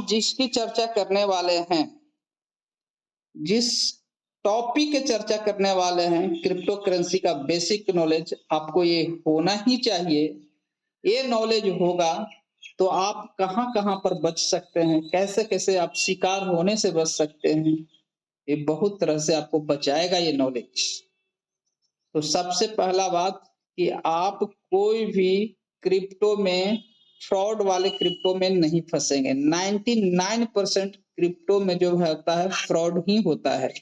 जिसकी चर्चा करने वाले हैं, जिस टॉपिक की चर्चा करने वाले हैं, क्रिप्टो करेंसी का बेसिक नॉलेज आपको ये होना ही चाहिए। ये नॉलेज होगा तो आप कहाँ-कहाँ पर बच सकते हैं, कैसे-कैसे आप शिकार होने से बच सकते हैं। ये बहुत तरह से आपको बचाएगा ये नॉलेज। तो सबसे पहला बात कि आप कोई भी क्रिप्टो में फ्रॉड वाले क्रिप्टो में नहीं फँसेंगे। 99% क्रिप्टो में जो होता है फ्रॉड ही होता है।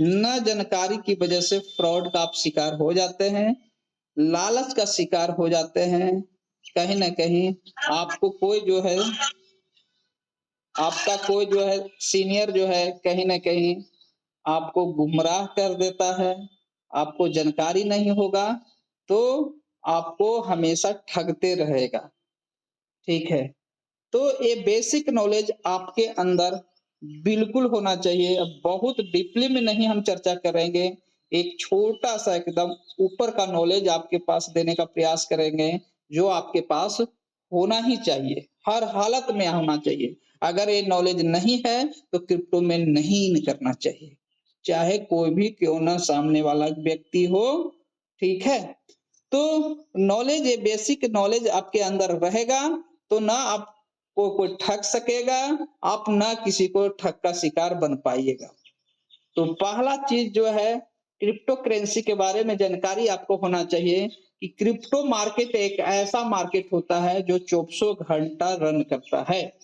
न जानकारी की वजह से फ्रॉड का आप शिकार हो जाते हैं, लालच का शिकार हो जाते हैं। कहीं न कहीं आपको कोई जो है आपका कोई जो है सीनियर जो है कहीं न कहीं आपको गुमराह कर देता है, आपको जानकारी नहीं होगा, तो आपको हमेशा ठगते रहेगा, ठीक है? तो ये बेसिक नॉलेज आपके अंदर बिल्कुल होना चाहिए। अब बहुत डीपली में नहीं हम चर्चा करेंगे, एक छोटा-सा एकदम ऊपर का नॉलेज आपके पास देने का प्रयास करेंगे, जो आपके पास होना ही चाहिए, हर हालत में होना चाहिए। अगर ये नॉलेज नहीं है, तो क्रिप्टो में नहीं करना चाहिए, चाहे कोई भी क्यों ना सामने वाला व्यक्ति हो, ठीक है? तो नॉलेज ये बेसिक नॉलेज आपके अंदर रहेगा, तो ना आपको कोई ठग सकेगा, आप ना किसी को ठग का शिकार बन पाइएगा। तो पहला चीज़ जो है क्रिप्टो करेंसी के बारे में जानकारी आपको होना चाहिए कि क्रिप्टो मार्केट एक ऐसा मार्केट होता है जो 24 घंटा रन करता है,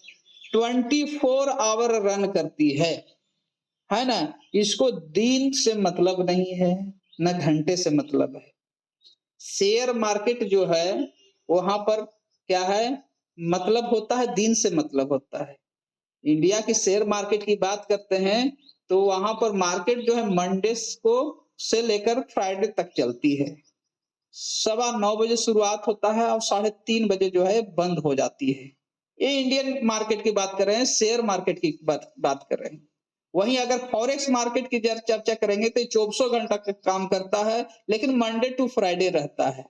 24 आवर रन करती है ना? इसको दिन से मतलब नहीं है, ना घंटे से मतलब है। शेयर मार्केट जो है, वहाँ पर क्या है, मतलब होता है दिन से मतलब होता है। इंडिया की शेयर मार्केट की बात करते हैं, तो वहाँ पर मार्केट जो है मंडेज़ को से लेकर फ्राइडे तक चलती है। सवा 9 बजे शुरुआत होता है और साढ़े 3 बजे जो है बंद हो जाती है। ये इंडियन मार्केट की बात कर रहे हैं, शेयर मार्केट की बात कर रहे हैं। वहीं अगर फॉरेक्स मार्केट की चर्चा करेंगे तो 24 घंटा का काम करता है, लेकिन मंडे टू फ्राइडे रहता है,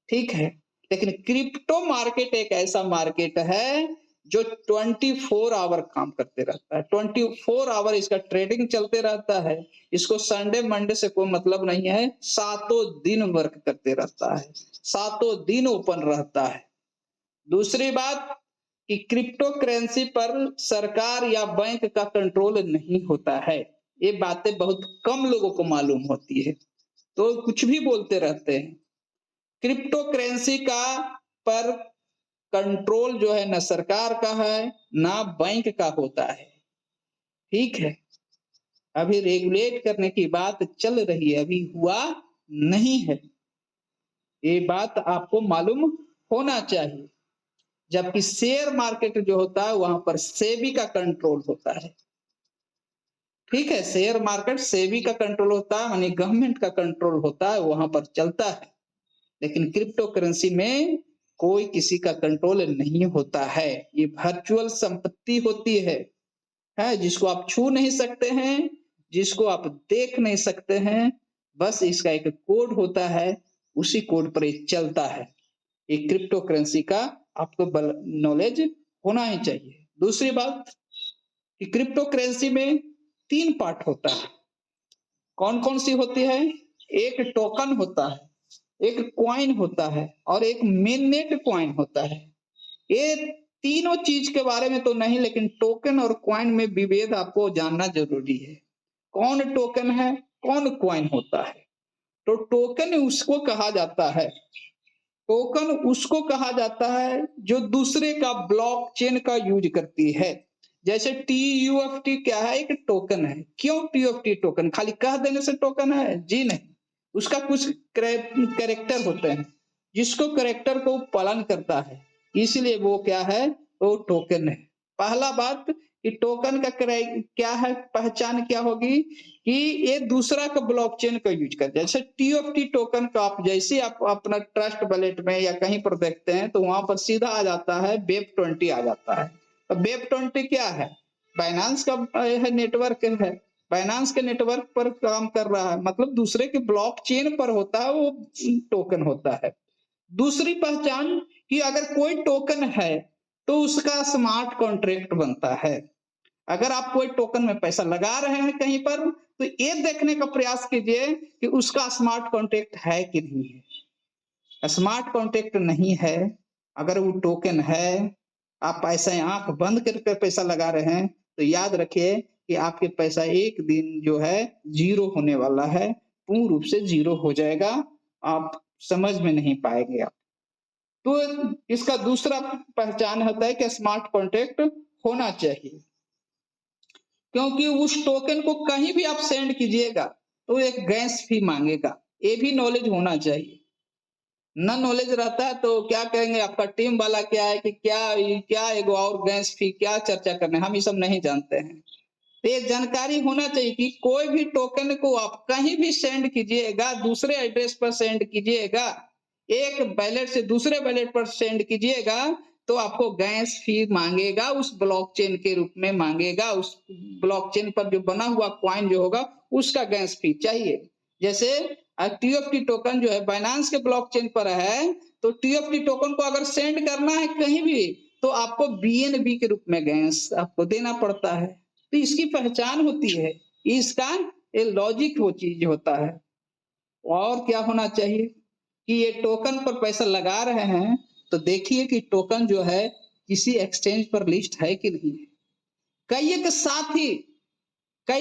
ठीक है? लेकिन क्रिप्टो मार्केट एक ऐसा मार्केट है जो 24 आवर काम करते रहता है, 24 आवर इसका ट्रेडिंग चलते रहता है। इसको संडे मंडे से कोई मतलब नहीं है, सातों दिन वर्क करते रहता है, सातों दिन ओपन रहता है। दूसरी बात कि क्रिप्टो करेंसी पर सरकार या बैंक का कंट्रोल नहीं होता है। ये बातें बहुत कम लोगों को मालूम होती है, तो कुछ भी बोलते रहते हैं। क्रिप्टो करेंसी का पर कंट्रोल जो है ना सरकार का है, ना बैंक का होता है, ठीक है? अभी रेगुलेट करने की बात चल रही है, अभी हुआ नहीं है। ये बात आपको मालूम होना चाहिए। जबकि शेयर मार्केट जो होता है, वहाँ पर सेबी का कंट्रोल होता है, ठीक है? शेयर मार्केट सेबी का कंट्रोल होता है, यानी गवर्नमेंट का कंट्रोल होता है, वहाँ पर चलता है। लेकिन क्रिप्टो करेंसी में कोई किसी का कंट्रोल नहीं होता है। ये वर्चुअल संपत्ति होती है जिसको आप छू नहीं सकते हैं, जिसको आप देख नहीं सकते हैं, बस इसका एक कोड होता है, उसी कोड पर ये चलता है। ये क्रिप्टो करेंसी का आपको नॉलेज होना ही चाहिए। दूसरी बात कि क्रिप्टो करेंसी में 3 पार्ट होता है। कौन-कौन सी होती है? एक टोकन होता है, एक कॉइन होता है और एक मेननेट कॉइन होता है। ये तीनों चीज के बारे में तो नहीं, लेकिन टोकन और कॉइन में विभेद आपको जानना जरूरी है। कौन टोकन है, कौन कॉइन होता है? तो टोकन उसको कहा जाता है जो दूसरे का ब्लॉकचेन का यूज करती है। जैसे TUFT क्या है? एक टोकन है। क्यों TUFT टोकन? खाली कह देने से टोकन है? जी नहीं। उसका कुछ कैरेक्टर होते हैं, जिसको कैरेक्टर को पालन करता है, इसलिए वो क्या है? वो टोकन है। पहला बात कि टोकन का क्या है, पहचान क्या होगी कि ये दूसरा का ब्लॉकचेन का यूज करते हैं। जैसे TUFT टोकन का आप जैसे आप अपना ट्रस्ट वॉलेट में या कहीं पर देखते हैं, तो वहां पर सीधा आ जाता है वेब20 आ जाता है। तो वेब20 क्या है? बाइनेंस का है, नेटवर्क है। बाइनेंस के नेटवर्क पर काम कर रहा है, मतलब दूसरे के ब्लॉकचेन पर होता है, वो टोकन होता है। दूसरी पहचान कि अगर कोई टोकन है, तो उसका स्मार्ट कॉन्ट्रैक्ट बनता है। अगर आप कोई टोकन में पैसा लगा रहे हैं कहीं पर, तो ये देखने का प्रयास कीजिए कि उसका स्मार्ट कॉन्ट्रैक्ट है कि नहीं है। स्मार्ट कॉन्ट्रैक्ट नहीं है, अगर वो टोकन है, आप ऐसे आँख बंद करके पैसा लगा रहे हैं, तो याद रखिए कि आपके पैसा एक दिन जो है ज़ीरो होने वाला है, पूर्ण रूप से ज़ीरो हो जाएगा, आप समझ में नहीं पाएँगे आप। तो इसका दूसरा पहचान होता है कि स्मार्ट कॉन्ट्रैक्ट होना चाहिए। क्योंकि उस टोकन को कहीं भी आप सेंड कीजिएगा, तो एक गैस फी माँगेगा, ये भी नॉलेज होना चाहिए। ना नॉलेज रहता है तो क्या कहेंगे आपका टीम वाला क्या है कि क्या एगो और गैस फी क्या चर्चा करना है, हम ये सब नहीं जानते हैं। तो ये जानकारी होना चाहिए कि कोई भी टोकन को आप कहीं भी सेंड कीजिएगा, दूसरे एड्रेस पर सेंड कीजिएगा, एक वैलेट से दूसरे वैलेट पर सेंड कीजिएगा, तो आपको गैस फी माँगेगा, उस ब्लॉकचेन के रूप में माँगेगा, उस ब्लॉकचेन पर जो बना हुआ कॉइन जो होगा, उसका गैस फी चाहिए। जैसे टीएफटी टोकन जो है बाइनेंस के ब्लॉकचेन पर है, तो टीएफटी टोकन को अगर सेंड करना है कहीं भी, तो आपको बीएनबी के रूप में गैस आपको देना पड़ता है। तो इसकी पहचान होती है, इसका ये लॉजिक वो चीज़ होता है। और क्या होना चाहिए कि ये टोकन पर पैसा लगा रहे हैं, तो देखिए कि टोकन जो है किसी एक्सचेंज पर लिस्ट है कि नहीं है। कई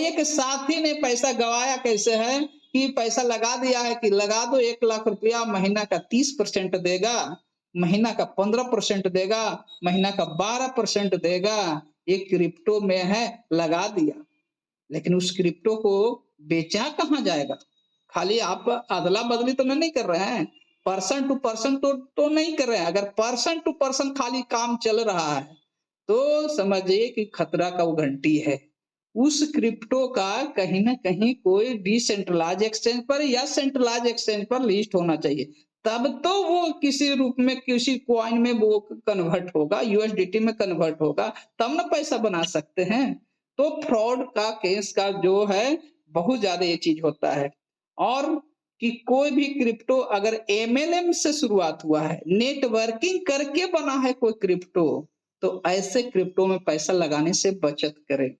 एक साथी ने पैसा गवाया कैसे है कि पैसा लगा दिया है कि लगा दो 1 लाख रुपया, महीना का 30% देगा, महीना का 15% देगा, महीना का 12% देगा, ये क्रिप्टो में है, लगा दिया। लेकिन उस क्रिप्टो को बेचा कहाँ जाएगा? खाली आप अदला-बदली तो नहीं कर रहे हैं, पर्सन टू पर्सन तो नहीं कर रहे हैं। अगर पर्सन टू पर्सन खाली काम चल रहा है, तो समझिए कि खतरा का वो घंटी है। उस क्रिप्टो का कहीं न कहीं कोई डिसेंट्रलाइज़ एक्सचेंज पर या सेंट्रलाइज़ एक्सचेंज पर लिस्ट होना चाहिए। तब तो वो किसी रूप में, किसी कॉइन में वो कन्वर्ट होगा, यूएसडीटी में कन्वर्ट होगा, तब ना पैसा बना सकते हैं। तो फ्रॉड का केस का जो है, बहुत ज़्यादा ये चीज़ होता है। और कि कोई भी क्रिप्टो अगर एमएलएम से शुरुआत हुआ है, नेटवर्किंग करके बना है कोई क्रिप्टो, तो ऐसे क्रिप्टो में पैसा लगाने से बचत करें।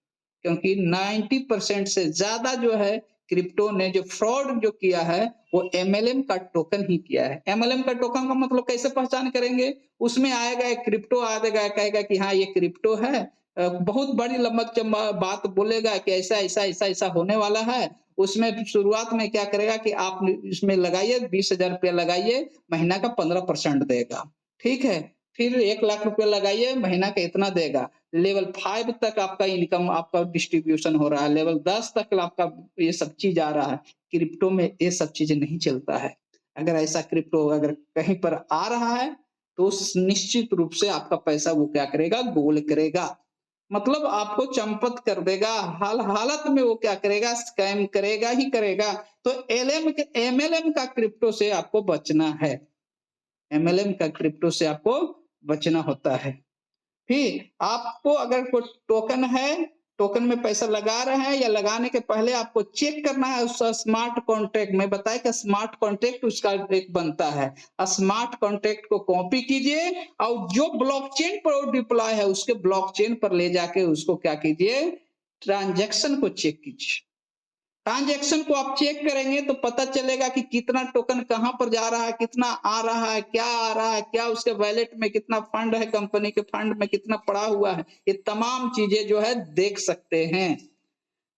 क्योंकि 90% से ज़्यादा जो है क्रिप्टो ने जो फ्रॉड जो किया है, वो एमएलएम का टोकन ही किया है। एमएलएम का टोकन का मतलब कैसे पहचान करेंगे? उसमें आएगा एक क्रिप्टो आएगा, कहेगा कि हाँ, ये क्रिप्टो है। बहुत बड़ी लंबा-चम्बा बात बोलेगा कि ऐसा होने वाला है। उसमें शुरुआत में क्या करेगा कि आप इसमें लगाइए, 20,000 रुपया लगाइए, महीना का 15% देगा, ठीक है? फिर 1 लाख रुपया लगाइए, महीना का इतना देगा। लेवल 5 तक आपका इनकम आपका डिस्ट्रीब्यूशन हो रहा है, लेवल 10 तक आपका ये सब चीज़ आ रहा है। क्रिप्टो में ये सब चीज़ें नहीं चलता है। अगर ऐसा क्रिप्टो अगर कहीं पर आ रहा है, तो निश्चित रूप से आपका पैसा वो क्या करेगा, गोल करेगा। मतलब आपको चंपत कर देगा, हालत में वो क्या करेगा, स्कैम करेगा ही करेगा। तो एमएलएम का क्रिप्टो से आपको बचना है। एमएलएम का क्रिप्टो से आपको बचना होता है। फिर आपको अगर कोई टोकन है, टोकन में पैसा लगा रहे हैं या लगाने के पहले आपको चेक करना है उसका स्मार्ट कॉन्ट्रैक्ट में बताया कि स्मार्ट कॉन्ट्रैक्ट उसका एक बनता है। स्मार्ट कॉन्ट्रैक्ट को कॉपी कीजिए और जो ब्लॉकचेन पर डिप्लॉय है उसके ब्लॉकचेन पर ले जाके उसको क्या कीजिए, ट्रांजैक्शन को चेक कीजिए। ट्रांजैक्शन को आप चेक करेंगे तो पता चलेगा कि कितना टोकन कहाँ पर जा रहा है, कितना आ रहा है, क्या आ रहा है, क्या उसके वॉलेट में कितना फंड है, कंपनी के फंड में कितना पड़ा हुआ है, ये तमाम चीजें जो है देख सकते हैं।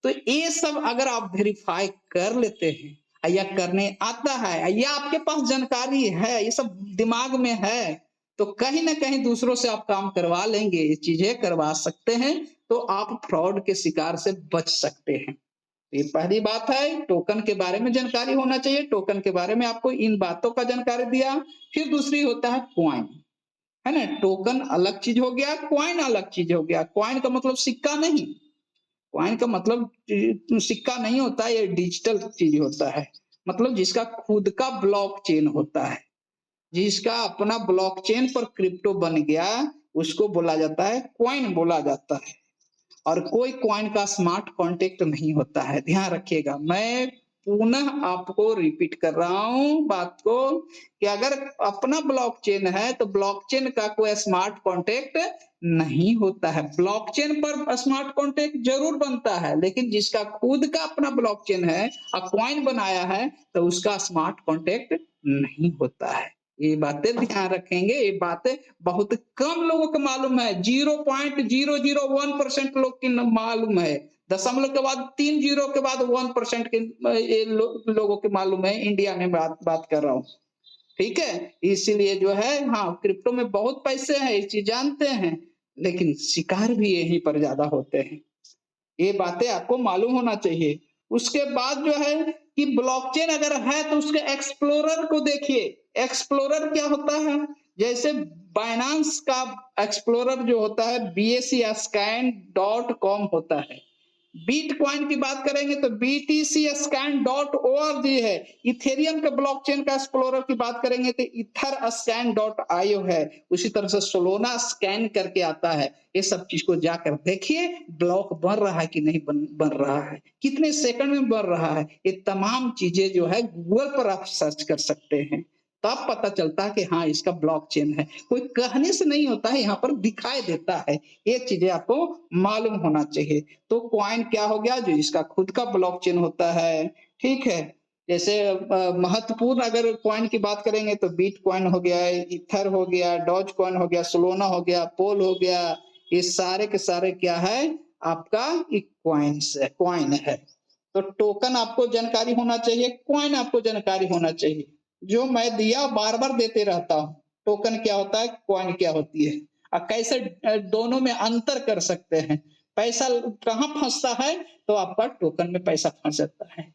तो ये सब अगर आप वेरीफाई कर लेते हैं या करने आता है या आपके पास जानकारी है, ये सब दिमाग में है, तो कहीं ना कहीं दूसरों से आप काम करवा लेंगे, ये चीजें करवा सकते हैं, तो आप फ्रॉड के शिकार से बच सकते हैं। ये पहली बात है, टोकन के बारे में जानकारी होना चाहिए। टोकन के बारे में आपको इन बातों का जानकारी दिया। फिर दूसरी होता है कॉइन, है ना? टोकन अलग चीज हो गया, कॉइन अलग चीज हो गया। कॉइन का मतलब सिक्का नहीं, कॉइन का मतलब सिक्का नहीं होता, ये डिजिटल चीज होता है। मतलब जिसका खुद का ब्लॉकचेन होता है, जिसका अपना ब्लॉकचेन पर क्रिप्टो बन गया, उसको बोला जाता है कॉइन बोला जाता है। और कोई कॉइन का स्मार्ट कॉन्ट्रैक्ट नहीं होता है, ध्यान रखिएगा। मैं पुनः आपको रिपीट कर रहा हूँ बात को कि अगर अपना ब्लॉकचेन है तो ब्लॉकचेन का कोई स्मार्ट कॉन्ट्रैक्ट नहीं होता है। ब्लॉकचेन पर स्मार्ट कॉन्ट्रैक्ट जरूर बनता है, लेकिन जिसका खुद का अपना ब्लॉकचेन है और कॉइन बनाया है तो उसका स्मार्ट कॉन्ट्रैक्ट नहीं होता है। ये बातें ध्यान रखेंगे, ये बातें बहुत कम लोगों को मालूम है। 0.001% लोग की मालूम है। दशमलव के बाद 3 जीरो के बाद 1% के ये लोगों के मालूम है। इंडिया में बात कर रहा हूँ, ठीक है। इसीलिए जो है हाँ, क्रिप्टो में बहुत पैसे हैं, ये चीज जानते हैं, लेकिन शिकार भी यहीं पर ज्यादा होते हैं। ये बातें आपको मालूम होना चाहिए। उसके बाद जो है कि ब्लॉकचेन अगर है तो उसके एक्सप्लोरर को देखिए। एक्सप्लोरर क्या होता है? जैसे बाइनेंस का एक्सप्लोरर जो होता है bscscan.com होता है। बिटकॉइन की बात करेंगे तो btcscan.org है। इथेरियम के ब्लॉकचेन का एक्सप्लोरर की बात करेंगे तो etherscan.io है। उसी तरह से सोलोना स्कैन करके आता है। ये सब चीज को जाकर देखिए, ब्लॉक बन रहा है कि नहीं बन रहा है, कितने सेकंड में बन रहा है। ये तमाम चीजें जो है गूगल पर आप सर्च कर सकते हैं, तब पता चलता है कि हाँ इसका ब्लॉकचेन है। कोई कहने से नहीं होता है, यहाँ पर दिखाई देता है। ये चीजें आपको मालूम होना चाहिए। तो कॉइन क्या हो गया? जो इसका खुद का ब्लॉकचेन होता है, ठीक है। जैसे महत्वपूर्ण अगर कॉइन की बात करेंगे तो बिटकॉइन हो गया, इथर हो गया, डॉज कॉइन हो गया, सोलोना हो गया, पोल हो गया। ये सारे के सारे क्या है? आपका कॉइन है। तो टोकन आपको जानकारी होना चाहिए, कॉइन आपको जानकारी होना चाहिए। जो मैं दिया बार बार देते रहता हूँ। टोकन क्या होता है, कॉइन क्या होती है, और कैसे दोनों में अंतर कर सकते हैं। पैसा कहाँ फंसता है? तो आपका टोकन में पैसा फंस जाता है।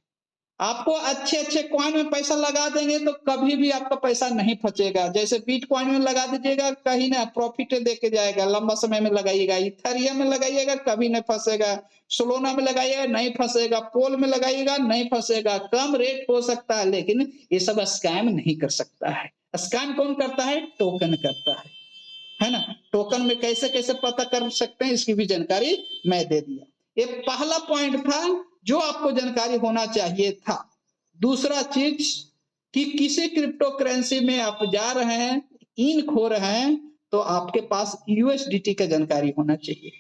आपको अच्छे अच्छे कॉइन में पैसा लगा देंगे तो कभी भी आपका पैसा नहीं फंसेगा। जैसे बिटकॉइन में लगा दीजिएगा, कहीं ना प्रॉफिट देके जाएगा। लंबा समय में लगाइएगा, इथेरियम में लगाइएगा, कभी नहीं फंसेगा। सोलोना में लगाइएगा, नहीं फंसेगा। पोल में लगाइएगा, नहीं फंसेगा। कम रेट हो सकता है, लेकिन ये सब स्कैम नहीं कर सकता है। स्कैम कौन करता है? टोकन करता है ना। टोकन में कैसे कैसे पता कर सकते हैं, इसकी भी जानकारी मैं दे दिया। ये पहला पॉइंट था जो आपको जानकारी होना चाहिए था। दूसरा चीज कि किसी क्रिप्टो करेंसी में आप जा रहे हैं, इन खो रहे हैं, तो आपके पास यूएसडीटी का जानकारी होना चाहिए,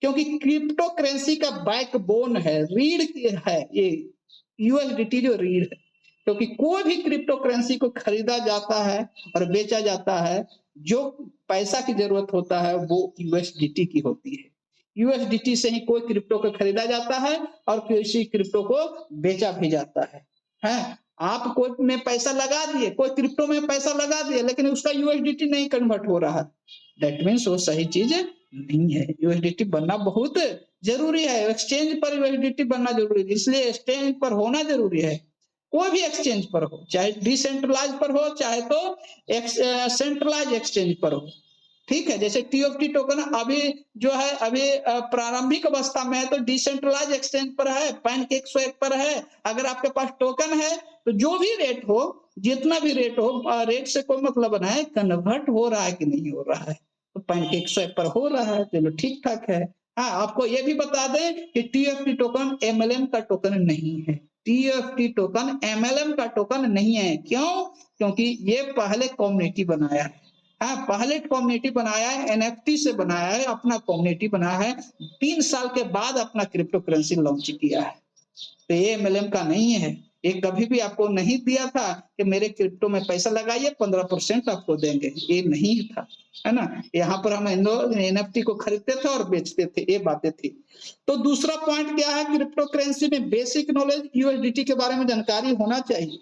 क्योंकि क्रिप्टो करेंसी का बैकबोन है, रीढ़ है ये यूएसडीटी जो रीढ़ है। क्योंकि कोई भी क्रिप्टो करेंसी को खरीदा जाता है और बेचा जाता है, जो पैसा की जरूरत होता है वो यूएसडीटी की होती है। यूएसडीटी से ही कोई क्रिप्टो को खरीदा जाता है और किसी क्रिप्टो को बेचा भी जाता है। आप कोई में पैसा लगा दिए, कोई क्रिप्टो में पैसा लगा दिए, लेकिन उसका यूएसडीटी नहीं कन्वर्ट हो रहा, दैट मीन्स वो सही चीज नहीं है। यूएसडीटी बनना बहुत जरूरी है। एक्सचेंज पर यूएसडीटी बनना जरूरी है, इसलिए एक्सचेंज पर होना जरूरी है। कोई भी एक्सचेंज पर हो, चाहे डिसेंट्रलाइज पर हो, चाहे तो सेंट्रलाइज एक्सचेंज पर हो, ठीक है। जैसे टीएफटी टोकन अभी जो है अभी प्रारंभिक अवस्था में है, तो डिसेंट्रलाइज एक्सचेंज पर है, पैनकेक स्वैप पर है। अगर आपके पास टोकन है तो जो भी रेट हो, जितना भी रेट हो, रेट से कोई मतलब नहीं है, कन्वर्ट हो रहा है कि नहीं हो रहा है। तो पैनकेक स्वैप पर हो रहा है, चलो ठीक ठाक है। हाँ, आपको ये भी बता दें कि टीएफटी टोकन एमएलएम का टोकन नहीं है। टीएफटी टोकन एमएलएम का टोकन नहीं है। क्यों? क्योंकि ये पहले कम्युनिटी बनाया है। हाँ, पहले कम्युनिटी बनाया है, एनएफटी से बनाया है, अपना कम्युनिटी बनाया है। 3 साल के बाद अपना क्रिप्टो करेंसी लॉन्च किया है। तो ये एमएलएम का नहीं है। ये कभी भी आपको नहीं दिया था कि मेरे क्रिप्टो में पैसा लगाइए 15% आपको देंगे, ये नहीं था, है ना। यहाँ पर हम एनएफटी को खरीदते थे और बेचते थे, ये बातें थी। तो दूसरा पॉइंट क्या है? क्रिप्टो करेंसी में बेसिक नॉलेज यूएसडीटी के बारे में जानकारी होना चाहिए।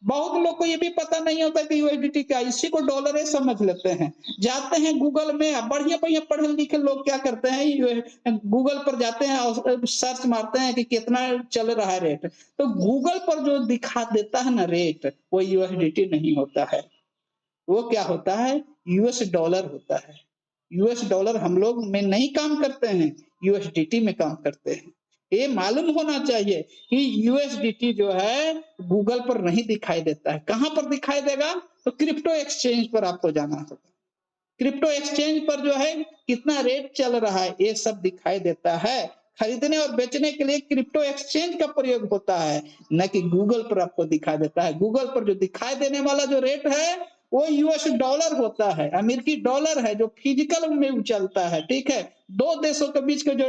बहुत लोग को ये भी पता नहीं होता कि यूएसडीटी क्या, इसी को डॉलर है समझ लेते हैं। जाते हैं गूगल में, बढ़िया बढ़िया पढ़े लिखे लोग क्या करते हैं, गूगल पर जाते हैं और सर्च मारते हैं कि कितना चल रहा है रेट। तो गूगल पर जो दिखा देता है ना रेट, वो यूएसडीटी नहीं होता है। वो क्या होता है? यूएस डॉलर होता है। यूएस डॉलर हम लोग में नहीं काम करते हैं, यूएसडीटी में काम करते हैं। ये मालूम होना चाहिए कि यूएसडीटी जो है गूगल पर नहीं दिखाई देता है। कहां पर दिखाई देगा? तो क्रिप्टो एक्सचेंज पर आपको जाना होगा। क्रिप्टो एक्सचेंज पर जो है कितना रेट चल रहा है, ये सब दिखाई देता है। खरीदने और बेचने के लिए क्रिप्टो एक्सचेंज का प्रयोग होता है, न कि गूगल पर आपको दिखाई देता है। गूगल पर जो दिखाई देने वाला जो रेट है वो यूएस डॉलर होता है, अमेरिकी डॉलर है जो फिजिकल में चलता है, ठीक है। दो देशों के बीच का जो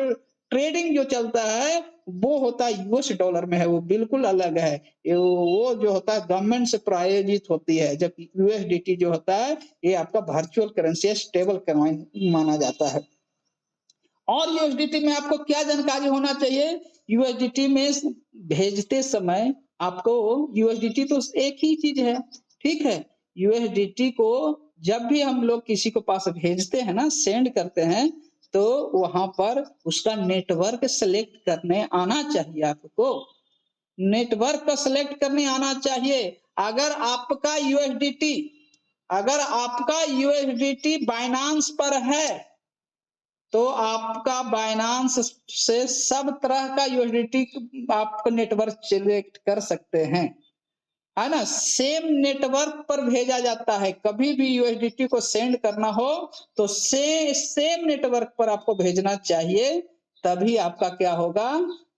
ट्रेडिंग जो चलता है वो होता है यूएस डॉलर में है, वो बिल्कुल अलग है। वो जो होता है गवर्नमेंट से प्रायोजित होती है, जबकि यूएसडीटी जो होता है ये आपका वर्चुअल करेंसी है, स्टेबल कॉइन माना जाता है। और यूएसडीटी में आपको क्या जानकारी होना चाहिए? यूएसडीटी में भेजते समय आपको, यूएसडीटी तो एक ही चीज है, ठीक है। यूएसडीटी को जब भी हम लोग किसी को पास भेजते हैं ना, सेंड करते हैं, तो वहां पर उसका नेटवर्क सेलेक्ट करने आना चाहिए आपको। नेटवर्क का सिलेक्ट करने आना चाहिए। अगर आपका यूएसडीटी अगर आपका यूएसडीटी बाइनांस पर है तो आपका बाइनांस से सब तरह का यूएसडीटी आप नेटवर्क सिलेक्ट कर सकते हैं, है ना। सेम नेटवर्क पर भेजा जाता है, कभी भी यूएसडीटी को सेंड करना हो तो सेम नेटवर्क पर आपको भेजना चाहिए, तभी आपका क्या होगा,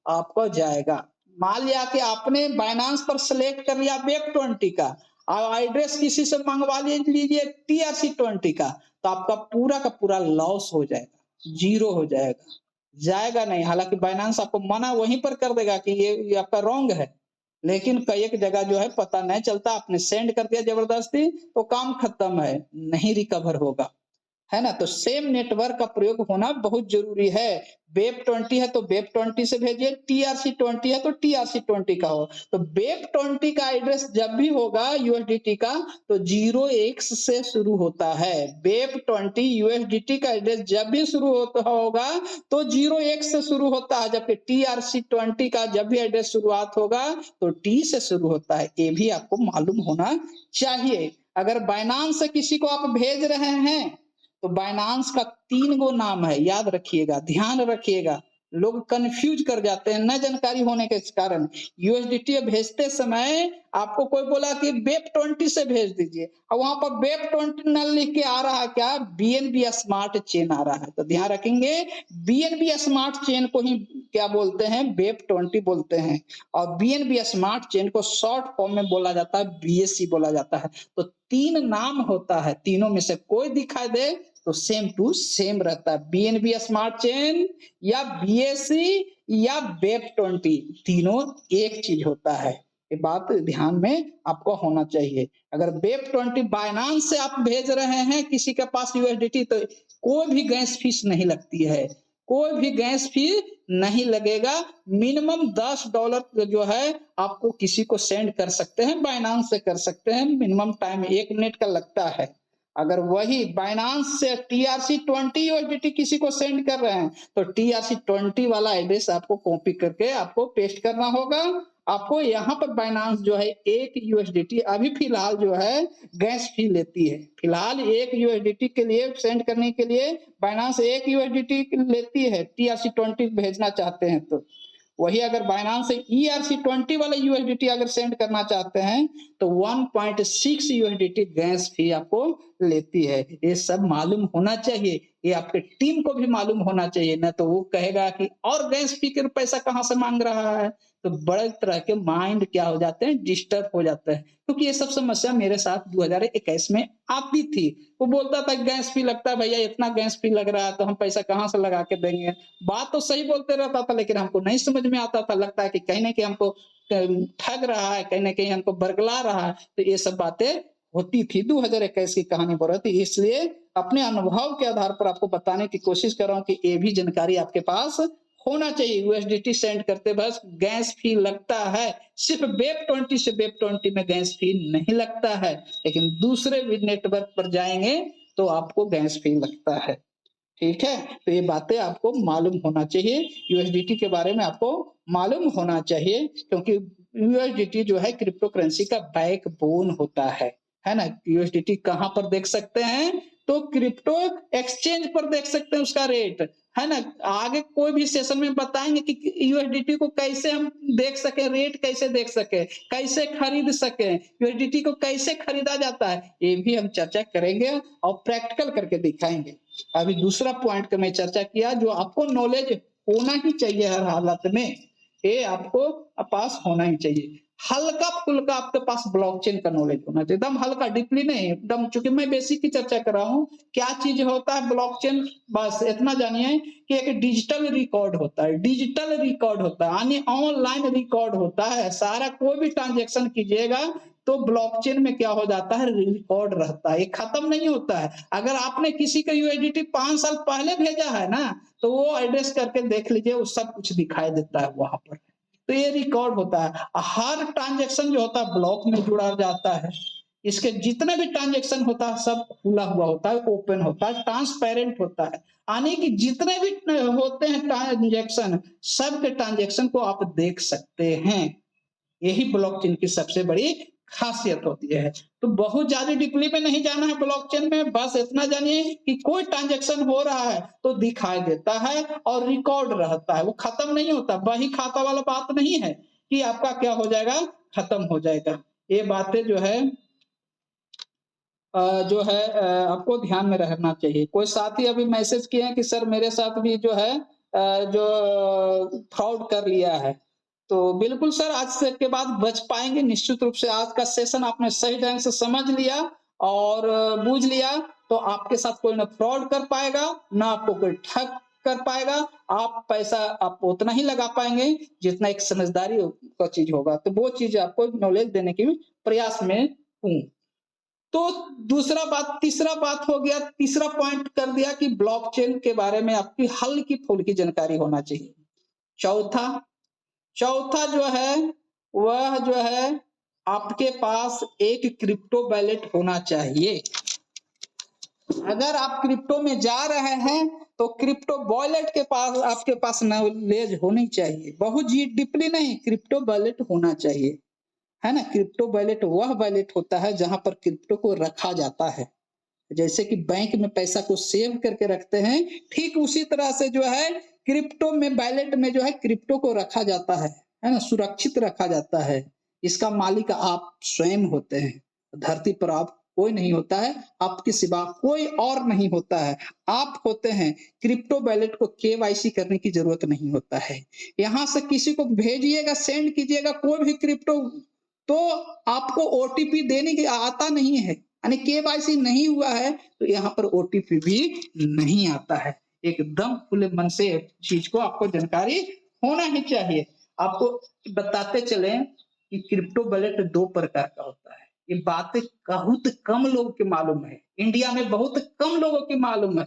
आपको जाएगा। मान लिया कि आपने बाइनांस पर सिलेक्ट कर लिया वेब20 का और एड्रेस किसी से मंगवा लीजिए TRC20 का, तो आपका पूरा का पूरा लॉस हो जाएगा, जीरो हो जाएगा, जाएगा नहीं। हालांकि बाइनांस आपको मना वहीं पर कर देगा कि ये आपका रॉन्ग है, लेकिन कई एक जगह जो है पता नहीं चलता, आपने सेंड कर दिया जबरदस्ती तो काम खत्म है, नहीं रिकवर होगा, है ना। तो सेम नेटवर्क का प्रयोग होना बहुत जरूरी है। वेब20 है तो वेब20 से भेजिए, TRC20 है तो TRC20 का हो। तो वेब20 का एड्रेस जब भी होगा यूएसडीटी का तो 0x से शुरू होता है। वेब20 यूएसडीटी का एड्रेस जब भी शुरू होता होगा तो 0x से शुरू होता है, जबकि TRC20 का जब भी एड्रेस शुरुआत होगा तो T से शुरू होता है। ये भी आपको मालूम होना चाहिए। अगर बाइनांस से किसी को आप भेज रहे हैं तो बाइनांस का 3 गो नाम है, याद रखिएगा, ध्यान रखिएगा। लोग कंफ्यूज कर जाते हैं न जानकारी होने के कारण। यूएसडीटी भेजते समय आपको कोई बोला कि वेब20 से भेज दीजिए और वहां पर वेब20 न लिख के आ रहा है क्या, बीएनबी स्मार्ट चेन आ रहा है। तो ध्यान रखेंगे, बीएनबी स्मार्ट चेन को ही क्या बोलते हैं, वेब20 बोलते हैं। और बीएनबी स्मार्ट चेन को शॉर्ट फॉर्म में बोला जाता है, बीएससी बोला जाता है। तो 3 नाम होता है, तीनों में से कोई दिखाई दे तो सेम टू सेम रहता है, बीएनबी स्मार्ट चेन या बीएससी या वेब20, तीनों एक चीज होता है। ये बात ध्यान में आपको होना चाहिए। अगर वेब20 बाइनांस से आप भेज रहे हैं किसी के पास यूएसडीटी तो कोई भी गैस फीस नहीं लगती है, कोई भी गैस फी नहीं लगेगा। मिनिमम $10 जो है आपको किसी को सेंड कर सकते हैं, बाइनांस से कर सकते हैं, मिनिमम टाइम 1 मिनट का लगता है। अगर वही बाइनांस से TRC20 यूएसडीटी किसी को सेंड कर रहे हैं तो TRC20 वाला एड्रेस आपको कॉपी करके आपको पेस्ट करना होगा। आपको यहाँ पर बाइनांस जो है 1 यूएसडीटी अभी फिलहाल जो है गैस फी लेती है। फिलहाल 1 यूएसडीटी के लिए सेंड करने के लिए बाइनांस 1 यूएसडीटी लेती है, TRC20 भेजना चाहते हैं तो। वही अगर बाइनांस से ERC20 वाला यूएसडीटी अगर सेंड करना चाहते हैं तो 1.6 यूएसडीटी गैस फी आपको लेती है। ये सब मालूम होना चाहिए, ये आपके टीम को भी मालूम होना चाहिए, ना तो वो कहेगा कि और गैस फी के पैसा कहाँ से मांग रहा है। तो बड़े तरह के माइंड क्या हो जाते हैं, डिस्टर्ब हो जाता है। क्योंकि ये सब समस्या मेरे साथ 2021 में आती थी। वो बोलता था गैस फी लगता है, भैया इतना गैस फी लग रहा है तो हम पैसा कहाँ से लगा के देंगे। बात तो सही बोलते रहता था लेकिन हमको नहीं समझ में आता था, लगता है कि कहीं ना कहीं हमको ठग रहा है, कहीं ना कहीं हमको बरगला रहा है। तो ये सब बातें होती थी। 2021 की कहानी बोल रही थी, इसलिए अपने अनुभव के आधार पर आपको बताने की कोशिश कर रहा हूँ कि ये भी जानकारी आपके पास होना चाहिए। यूएसडीटी सेंड करते बस गैस फी लगता है, सिर्फ वेब20 से वेब20 में गैस फी नहीं लगता है, लेकिन दूसरे भी नेटवर्क पर जाएंगे तो आपको गैस फी लगता है। ठीक है, तो ये बातें आपको मालूम होना चाहिए, यूएसडीटी के बारे में आपको मालूम होना चाहिए, क्योंकि यूएसडीटी जो है क्रिप्टो करेंसी का बैकबोन होता है ना। यूएसडीटी कहाँ पर देख सकते हैं, तो क्रिप्टो एक्सचेंज पर देख सकते हैं उसका रेट, है ना। आगे कोई भी सेशन में बताएंगे कि यूएसडीटी को कैसे हम देख सके, रेट कैसे देख सके, कैसे खरीद सके, यूएसडीटी को कैसे खरीदा जाता है, ये भी हम चर्चा करेंगे और प्रैक्टिकल करके दिखाएंगे। अभी दूसरा पॉइंट का मैं चर्चा किया जो आपको नॉलेज होना ही चाहिए हर हालत में, ये आपको पास होना ही चाहिए। हल्का फुल्का आपके पास ब्लॉकचेन का नॉलेज होना चाहिए, एकदम हल्का डीपली नहीं, एकदम, चूंकि मैं बेसिक की चर्चा कर रहा हूँ। क्या चीज होता है ब्लॉकचेन, बस इतना जानिए कि एक डिजिटल रिकॉर्ड होता है, डिजिटल रिकॉर्ड होता है यानी ऑनलाइन रिकॉर्ड होता है। सारा कोई भी ट्रांजेक्शन कीजिएगा तो ब्लॉकचेन में क्या हो जाता है, रिकॉर्ड रहता है, ये खत्म नहीं होता है। अगर आपने किसी का यूएसडीटी 5 साल पहले भेजा है ना, तो वो एड्रेस करके देख लीजिए, वो सब कुछ दिखाई देता है वहां पर। तो ये रिकॉर्ड होता है। हर ट्रांजेक्शन जो होता है ब्लॉक में जुड़ा जाता है। इसके जितने भी ट्रांजेक्शन होता है सब खुला हुआ होता है, ओपन होता है, ट्रांसपेरेंट होता है, यानी कि जितने भी होते हैं ट्रांजेक्शन, सब के ट्रांजेक्शन को आप देख सकते हैं। यही ब्लॉकचेन की सबसे बड़ी खासियत होती है। तो बहुत ज्यादा डीपली में नहीं जाना है ब्लॉकचेन में, बस इतना जानिए कि कोई ट्रांजैक्शन हो रहा है तो दिखाई देता है और रिकॉर्ड रहता है, वो खत्म नहीं होता। बही खाता वाला बात नहीं है कि आपका क्या हो जाएगा, खत्म हो जाएगा। ये बातें जो है आपको ध्यान में रहना चाहिए। कोई साथी अभी मैसेज किए हैं कि सर मेरे साथ भी जो है जो फ्रॉड कर लिया है। तो बिल्कुल सर, आज से के बाद बच पाएंगे निश्चित रूप से। आज का सेशन आपने सही ढंग से समझ लिया और बूझ लिया तो आपके साथ कोई ना फ्रॉड कर पाएगा, ना आपको कोई ठग कर पाएगा। आप पैसा आप उतना ही लगा पाएंगे जितना एक समझदारी का चीज होगा। तो वो चीज आपको नॉलेज देने की प्रयास में हूँ। तो दूसरा बात, तीसरा बात हो गया, तीसरा पॉइंट कर दिया कि ब्लॉकचेन के बारे में आपकी हल्की फुल्की जानकारी होना चाहिए। चौथा, चौथा जो है वह जो है आपके पास एक क्रिप्टो वैलेट होना चाहिए। अगर आप क्रिप्टो में जा रहे हैं तो क्रिप्टो वॉलेट के पास आपके पास नॉलेज होनी चाहिए, बहुत जी डीपली नहीं, क्रिप्टो वॉलेट होना चाहिए, है ना। क्रिप्टो वॉलेट वह वॉलेट होता है जहां पर क्रिप्टो को रखा जाता है। जैसे कि बैंक में पैसा को सेव करके रखते हैं, ठीक उसी तरह से जो है क्रिप्टो में वॉलेट में जो है क्रिप्टो को रखा जाता है ना, सुरक्षित रखा जाता है। इसका मालिक आप स्वयं होते हैं। धरती पर आप कोई नहीं होता है, आपके सिवा कोई और नहीं होता है, आप होते हैं। क्रिप्टो वॉलेट को केवाईसी करने की जरूरत नहीं होता है। यहां से किसी को भेजिएगा, सेंड कीजिएगा कोई भी क्रिप्टो, तो आपको ओटीपी देने की आता नहीं है, यानी केवाईसी नहीं हुआ है तो यहाँ पर ओटीपी भी नहीं आता है। एकदम खुले मन से चीज को आपको जानकारी होना ही चाहिए। आपको बताते चले कि क्रिप्टो वॉलेट 2 प्रकार का होता है। ये बातें बहुत कम लोगों की मालूम है, इंडिया में बहुत कम लोगों की मालूम है।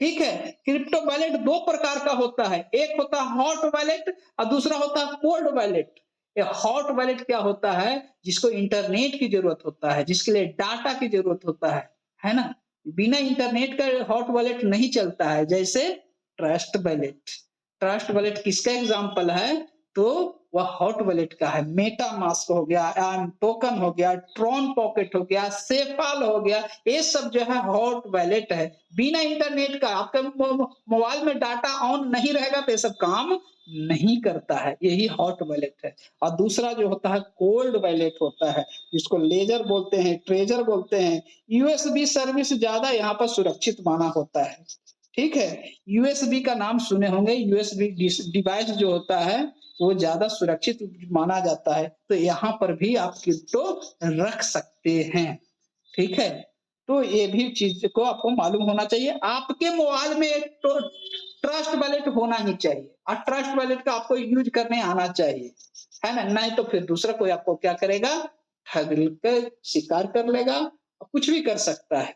ठीक है, क्रिप्टो वॉलेट 2 प्रकार का होता है, एक होता है हॉट वॉलेट और दूसरा होता है कोल्ड वॉलेट। ये हॉट वॉलेट क्या होता है, जिसको इंटरनेट की जरूरत होता है, जिसके लिए डाटा की जरूरत होता है ना। बिना इंटरनेट का हॉट वॉलेट नहीं चलता है। जैसे ट्रस्ट वॉलेट, ट्रस्ट वॉलेट किसका एग्जांपल है, तो वह हॉट वॉलेट का है। मेटा मास्क हो गया, एम टोकन हो गया, ट्रॉन पॉकेट हो गया, सेफाल हो गया, ये सब जो है हॉट वॉलेट है। बिना इंटरनेट का आपका मोबाइल में डाटा ऑन नहीं रहेगा तो ये सब काम नहीं करता है, यही हॉट वॉलेट है। और दूसरा जो होता है कोल्ड वॉलेट होता है, जिसको लेजर बोलते हैं, ट्रेजर बोलते हैं। यूएसबी सर्विस ज्यादा यहाँ पर सुरक्षित माना होता है। ठीक है, यूएसबी का नाम सुने होंगे, यूएसबी डिवाइस जो होता है वो ज्यादा सुरक्षित माना जाता है। तो यहाँ पर भी आप क्रिप्टो रख सकते हैं। ठीक है, तो ये भी चीज को आपको मालूम होना चाहिए। आपके मोबाइल में एक तो ट्रस्ट वॉलेट होना ही चाहिए और ट्रस्ट वॉलेट का आपको यूज करने आना चाहिए, है ना। नहीं तो फिर दूसरा कोई आपको क्या करेगा, ठग कर शिकार कर लेगा, कुछ भी कर सकता है।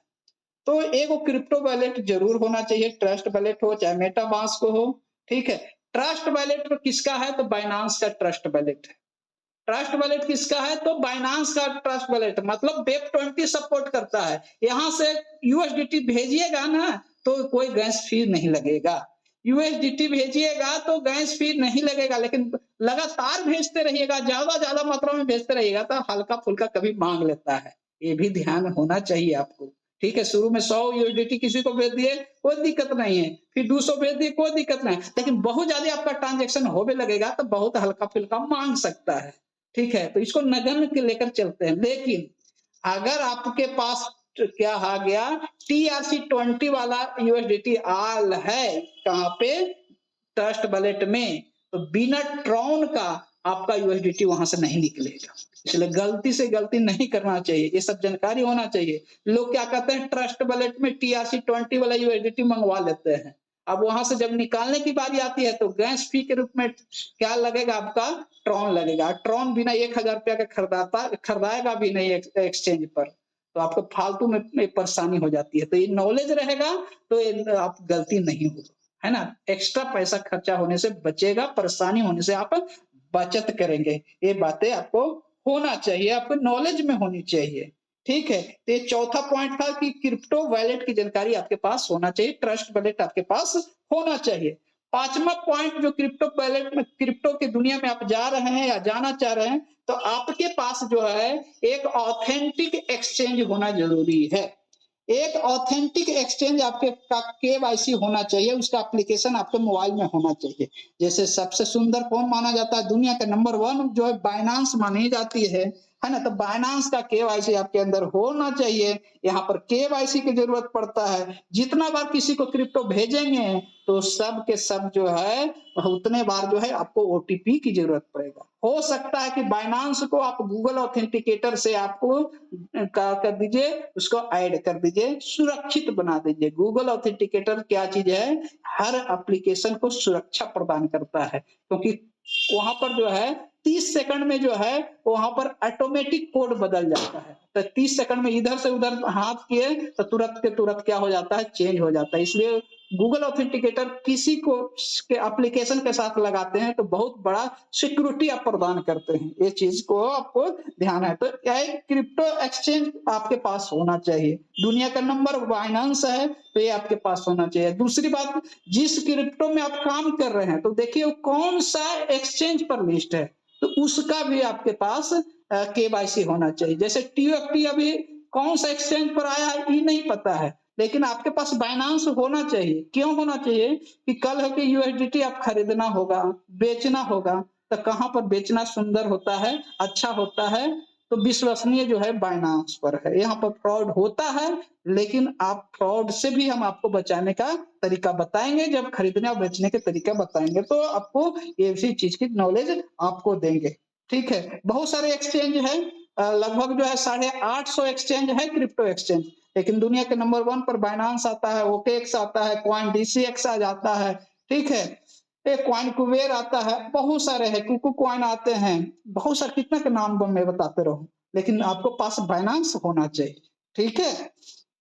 तो एक क्रिप्टो वॉलेट जरूर होना चाहिए, ट्रस्ट वॉलेट हो चाहे मेटामास्क हो। ठीक है, ट्रस्ट वॉलेट किसका है, तो बाइनांस का ट्रस्ट वॉलेट है। ट्रस्ट वॉलेट किसका है, तो बाइनांस का ट्रस्ट वॉलेट, मतलब वेब20 सपोर्ट करता है। यहां से यूएसडीटी भेजिएगा ना तो कोई गैस फी नहीं लगेगा, यूएसडीटी भेजिएगा तो गैस फी नहीं लगेगा, लेकिन लगातार भेजते रहिएगा, ज्यादा ज्यादा मात्रा में भेजते रहिएगा तो हल्का फुल्का कभी मांग लेता है। ये भी ध्यान होना चाहिए आपको। ठीक है, शुरू में 100 यूएसडीटी किसी को भेज दिए कोई दिक्कत नहीं है, फिर 200 भेज दिए कोई दिक्कत नहीं, लेकिन बहुत ज्यादा आपका ट्रांजेक्शन होने लगेगा तो बहुत हल्का फुल्का मांग सकता है। ठीक है, तो इसको नगण्य के लेकर चलते हैं। लेकिन अगर आपके पास क्या आ गया, TRC20 वाला यूएसडीटी आल है, कहां पे, ट्रस्ट वॉलेट में, तो बिना ट्रॉन का आपका यूएसडीटी वहां से नहीं निकलेगा। इसलिए गलती से गलती नहीं करना चाहिए, ये सब जानकारी होना चाहिए। लोग क्या कहते हैं, ट्रस्ट वॉलेट में TRC20 वाला यूएसडीटी मंगवा लेते हैं। अब वहां से जब निकालने की बारी आती है तो गैस फी के रूप में क्या लगेगा, आपका ट्रॉन लगेगा। ट्रॉन बिना 1000 रुपया का खरीदाएगा भी नहीं एक्सचेंज पर, तो आपको फालतू में परेशानी हो जाती है। तो ये नॉलेज रहेगा तो आप गलती नहीं होगी, है ना। एक्स्ट्रा पैसा खर्चा होने से बचेगा, परेशानी होने से आप बचत करेंगे। ये बातें आपको होना चाहिए, आपको नॉलेज में होनी चाहिए। ठीक है, तो ये चौथा पॉइंट था कि क्रिप्टो वॉलेट की जानकारी आपके पास होना चाहिए, ट्रस्ट वॉलेट आपके पास होना चाहिए। पांचवा पॉइंट जो क्रिप्टो वॉलेट में, क्रिप्टो की दुनिया में आप जा रहे हैं या जाना चाह रहे हैं, तो आपके पास जो है एक ऑथेंटिक एक्सचेंज होना जरूरी है। एक ऑथेंटिक एक्सचेंज आपके का केवाईसी होना चाहिए, उसका एप्लीकेशन आपके मोबाइल में होना चाहिए। जैसे सबसे सुंदर कौन माना जाता है, दुनिया का नंबर 1 जो है बाइनांस मानी जाती है ना। तो बाइनांस का केवाईसी आपके अंदर होना चाहिए। यहाँ पर केवाईसी की जरूरत पड़ता है। जितना बार किसी को क्रिप्टो भेजेंगे तो सब के सब जो है उतने बार जो है आपको ओटीपी की जरूरत पड़ेगा। हो सकता है कि बाइनांस को आप गूगल ऑथेंटिकेटर से आपको कर दीजिए, उसको ऐड कर दीजिए, सुरक्षित बना दीजिए। गूगल ऑथेंटिकेटर क्या चीज है, हर एप्लीकेशन को सुरक्षा प्रदान करता है, क्योंकि वहां पर जो है 30 सेकंड में जो है वहां पर ऑटोमेटिक कोड बदल जाता है। तो 30 सेकंड में इधर से उधर हाथ किए तो तुरंत के तुरंत क्या हो जाता है, चेंज हो जाता है। इसलिए गूगल ऑथेंटिकेटर किसी को के एप्लीकेशन के साथ लगाते हैं तो बहुत बड़ा सिक्योरिटी आप प्रदान करते हैं। ये चीज को आपको ध्यान है। तो एक क्रिप्टो एक्सचेंज आपके पास होना चाहिए। दुनिया का नंबर बाइनेंस है तो ये आपके पास होना चाहिए। दूसरी बात, जिस क्रिप्टो में आप काम कर रहे हैं तो देखिए कौन सा एक्सचेंज पर लिस्ट है, तो उसका भी आपके पास केवाईसी होना चाहिए। जैसे TFT अभी कौन सा एक्सचेंज पर आया है ये नहीं पता है, लेकिन आपके पास बाइनांस होना चाहिए। क्यों होना चाहिए कि कल है कि यूएसडीटी आप खरीदना होगा, बेचना होगा, तो कहां पर बेचना सुंदर होता है, अच्छा होता है, तो विश्वसनीय जो है बाइनांस पर है। यहाँ पर फ्रॉड होता है, लेकिन आप फ्रॉड से भी हम आपको बचाने का तरीका बताएंगे। जब खरीदने और बेचने के तरीका बताएंगे तो आपको ये इसी चीज की नॉलेज आपको देंगे। ठीक है, बहुत सारे एक्सचेंज है, लगभग जो है 850 एक्सचेंज है क्रिप्टो एक्सचेंज, लेकिन दुनिया के नंबर 1 पर बाइनांस आता है, ओकेएक्स आता है, कॉइन DCX आ जाता है। ठीक है, एक कॉइन कुबेर आता है, बहुत सारे हैं, कुकू कॉइन आते हैं, बहुत सारे, कितना के नाम मैं बताते रहूं, लेकिन आपको पास बाइनांस होना चाहिए। ठीक है,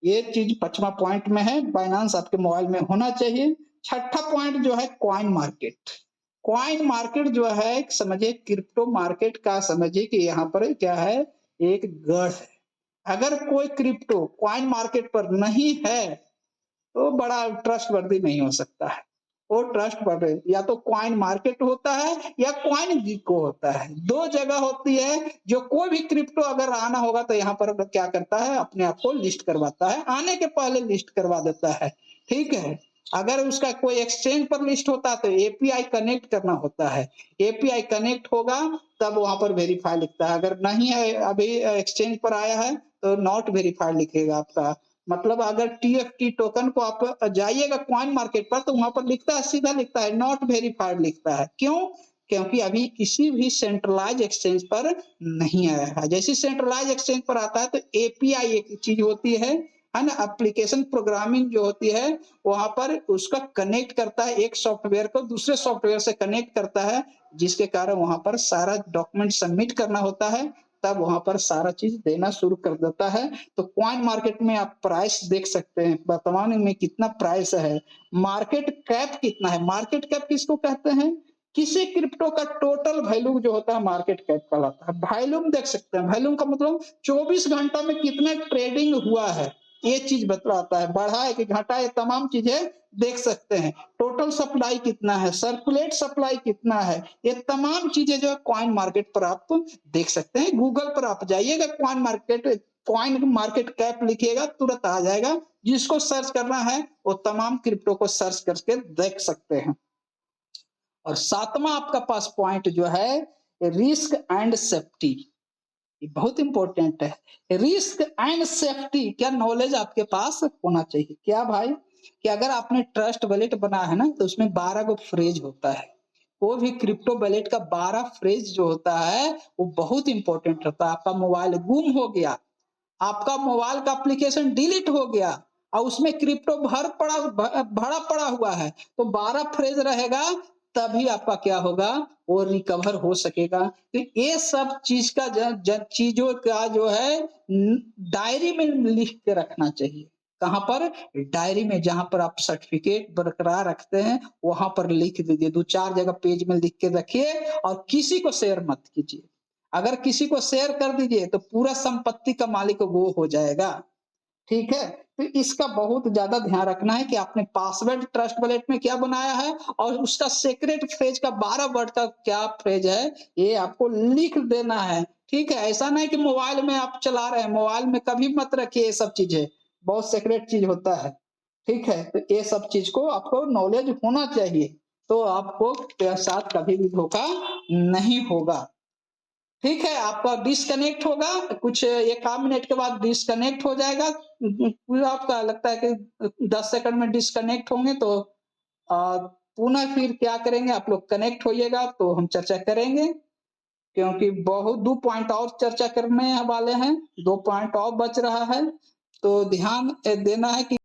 ये चीज 5वां पॉइंट में है, बाइनांस आपके मोबाइल में होना चाहिए। छठा पॉइंट जो है कॉइन मार्केट। कॉइन मार्केट जो है समझिए क्रिप्टो मार्केट का, समझिए कि यहाँ पर क्या है, एक गढ़ है। अगर कोई क्रिप्टो कॉइन मार्केट पर नहीं है तो बड़ा ट्रस्टवर्दी नहीं हो सकता है। वो ट्रस्टवर्दी या तो कॉइन मार्केट होता है या कॉइन गीको होता है, 2 जगह होती है। जो कोई भी क्रिप्टो अगर आना होगा तो यहाँ पर क्या करता है, अपने आप को लिस्ट करवाता है, आने के पहले लिस्ट करवा देता है। ठीक है, अगर उसका कोई एक्सचेंज पर लिस्ट होता है तो एपीआई कनेक्ट करना होता है, एपीआई कनेक्ट होगा तब वहां पर वेरीफाई लिखता है। अगर नहीं है, अभी एक्सचेंज पर आया है तो नॉट वेरीफाइड लिखेगा आपका। मतलब अगर TFT टोकन को आप जाइएगा कॉइन मार्केट पर तो वहां पर लिखता है, सीधा लिखता है नॉट वेरीफाइड लिखता है। क्यों? क्योंकि अभी किसी भी सेंट्रलाइज एक्सचेंज पर नहीं आया है। जैसे सेंट्रलाइज एक्सचेंज पर आता है तो एपीआई एक चीज होती है ना, एप्लीकेशन प्रोग्रामिंग जो होती है, वहां पर उसका कनेक्ट करता है, एक सॉफ्टवेयर को दूसरे सॉफ्टवेयर से कनेक्ट करता है, जिसके कारण वहां पर सारा डॉक्यूमेंट सबमिट करना होता है, तब वहां पर सारा चीज देना शुरू कर देता है। तो कॉइन मार्केट में आप प्राइस देख सकते हैं, वर्तमान में कितना प्राइस है, मार्केट कैप कितना है। मार्केट कैप किसको कहते हैं, किसी क्रिप्टो का टोटल वैल्यू जो होता है मार्केट कैप कहलाता है। वॉल्यूम देख सकते हैं, वॉल्यूम का मतलब 24 घंटा में कितना ट्रेडिंग हुआ है, ये चीज बतलाता है। बढ़ा है कि घटा है, तमाम चीजें देख सकते हैं। टोटल सप्लाई कितना है, सर्कुलेट सप्लाई कितना है, ये तमाम चीजें जो है कॉइन मार्केट पर आप देख सकते हैं। गूगल पर आप जाइएगा, कॉइन मार्केट कैप लिखिएगा, तुरंत आ जाएगा। जिसको सर्च करना है वो तमाम क्रिप्टो को सर्च करके देख सकते हैं। और 7वां आपका पास पॉइंट जो है रिस्क एंड सेफ्टी, ये बहुत इंपॉर्टेंट है। रिस्क एंड सेफ्टी क्या नॉलेज आपके पास होना चाहिए। क्या भाई, कि अगर आपने ट्रस्ट वॉलेट बनाया है ना, तो उसमें 12 गो फ्रेज होता है। कोई भी क्रिप्टो वॉलेट का 12 फ्रेज जो होता है, वो बहुत इंपॉर्टेंट होता है। आपका मोबाइल गुम हो गया, आपका मोबाइल का एप्लीकेशन डिलीट हो गया और उसमें क्रिप्टो भरा पड़ा हुआ है, तो 12 फ्रेज रहेगा, तभी आपका क्या होगा, वो रिकवर हो सकेगा। तो ये सब चीज का चीजों का जो है डायरी में लिख के रखना चाहिए। कहाँ पर? डायरी में, जहां पर आप सर्टिफिकेट बरकरार रखते हैं वहां पर लिख दीजिए। 2-4 जगह पेज में लिख के रखिए और किसी को शेयर मत कीजिए। अगर किसी को शेयर कर दीजिए तो पूरा संपत्ति का मालिक वो हो जाएगा। ठीक है? तो इसका बहुत ज़्यादा ध्यान रखना है कि आपने पासवर्ड ट्रस्ट वॉलेट में क्या बनाया है और उसका सीक्रेट फ्रेज का 12 वर्ड का क्या फ्रेज है, ये आपको लिख देना है। ठीक है? ऐसा नहीं कि मोबाइल में आप चला रहे हैं, मोबाइल में कभी मत रखिए ये सब चीज़ें, बहुत सीक्रेट चीज़ होता है। ठीक है? तो ये सब चीज़ को आपको नॉलेज होना चाहिए, तो आपको के साथ कभी भी धोखा नहीं होगा। ठीक है, आपका डिस्कनेक्ट होगा, कुछ 1 आध मिनट के बाद डिस्कनेक्ट हो जाएगा। पूरा आपका लगता है कि 10 सेकंड में डिस्कनेक्ट होंगे, तो अ, पुनः फिर क्या करेंगे, आप लोग कनेक्ट होइएगा तो हम चर्चा करेंगे, क्योंकि बहुत 2 पॉइंट और चर्चा करने वाले हैं, 2 पॉइंट और बच रहा है। तो ध्यान देना है कि